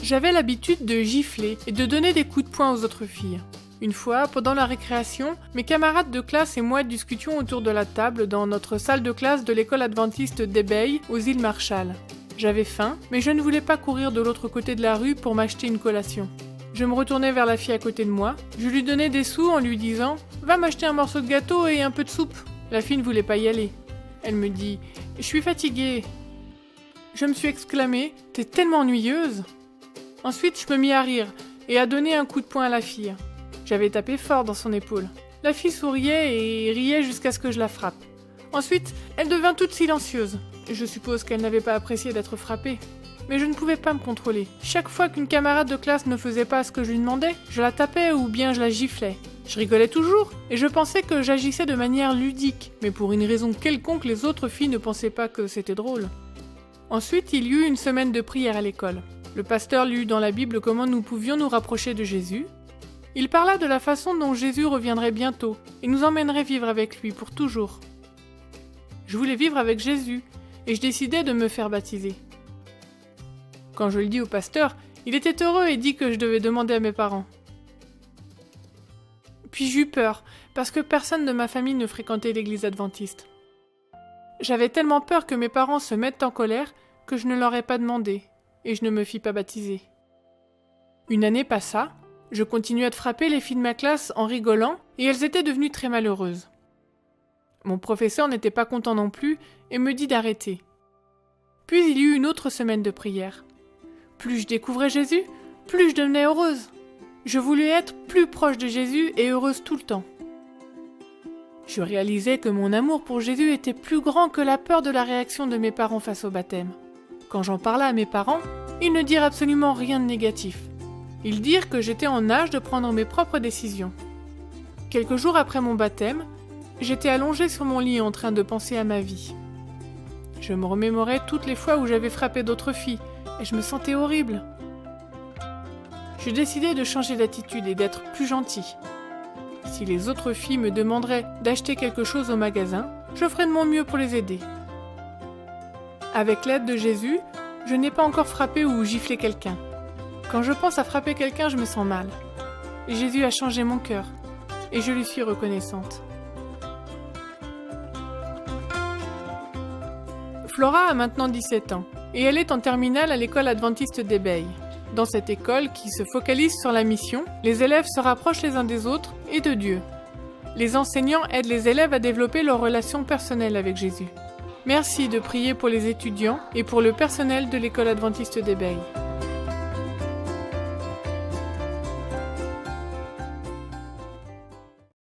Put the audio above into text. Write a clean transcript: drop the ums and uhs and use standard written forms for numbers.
J'avais l'habitude de gifler et de donner des coups de poing aux autres filles. Une fois, pendant la récréation, mes camarades de classe et moi discutions autour de la table dans notre salle de classe de l'école adventiste d'Ebaye, aux îles Marshall. J'avais faim, mais je ne voulais pas courir de l'autre côté de la rue pour m'acheter une collation. Je me retournais vers la fille à côté de moi, je lui donnais des sous en lui disant « Va m'acheter un morceau de gâteau et un peu de soupe ». La fille ne voulait pas y aller. Elle me dit « Je suis fatiguée ». Je me suis exclamée « T'es tellement ennuyeuse !» Ensuite, je me mis à rire et à donner un coup de poing à la fille. J'avais tapé fort dans son épaule. La fille souriait et riait jusqu'à ce que je la frappe. Ensuite, elle devint toute silencieuse. Je suppose qu'elle n'avait pas apprécié d'être frappée. Mais je ne pouvais pas me contrôler. Chaque fois qu'une camarade de classe ne faisait pas ce que je lui demandais, je la tapais ou bien je la giflais. Je rigolais toujours et je pensais que j'agissais de manière ludique, mais pour une raison quelconque, les autres filles ne pensaient pas que c'était drôle. Ensuite, il y eut une semaine de prière à l'école. Le pasteur lut dans la Bible comment nous pouvions nous rapprocher de Jésus. Il parla de la façon dont Jésus reviendrait bientôt et nous emmènerait vivre avec lui pour toujours. Je voulais vivre avec Jésus et je décidai de me faire baptiser. Quand je le dis au pasteur, il était heureux et dit que je devais demander à mes parents. Puis j'eus peur, parce que personne de ma famille ne fréquentait l'église adventiste. J'avais tellement peur que mes parents se mettent en colère que je ne leur ai pas demandé, et je ne me fis pas baptiser. Une année passa, je continuais de frapper les filles de ma classe en rigolant, et elles étaient devenues très malheureuses. Mon professeur n'était pas content non plus, et me dit d'arrêter. Puis il y eut une autre semaine de prière. Plus je découvrais Jésus, plus je devenais heureuse. Je voulais être plus proche de Jésus et heureuse tout le temps. Je réalisais que mon amour pour Jésus était plus grand que la peur de la réaction de mes parents face au baptême. Quand j'en parlais à mes parents, ils ne dirent absolument rien de négatif. Ils dirent que j'étais en âge de prendre mes propres décisions. Quelques jours après mon baptême, j'étais allongée sur mon lit en train de penser à ma vie. Je me remémorais toutes les fois où j'avais frappé d'autres filles, et je me sentais horrible. Je décidai de changer d'attitude et d'être plus gentille. Si les autres filles me demanderaient d'acheter quelque chose au magasin, je ferais de mon mieux pour les aider. Avec l'aide de Jésus, je n'ai pas encore frappé ou giflé quelqu'un. Quand je pense à frapper quelqu'un, je me sens mal. Jésus a changé mon cœur, et je lui suis reconnaissante. Flora a maintenant 17 ans, et elle est en terminale à l'école adventiste d'Ebaye. Dans cette école, qui se focalise sur la mission, les élèves se rapprochent les uns des autres et de Dieu. Les enseignants aident les élèves à développer leur relation personnelle avec Jésus. Merci de prier pour les étudiants et pour le personnel de l'école adventiste d'Ebaye.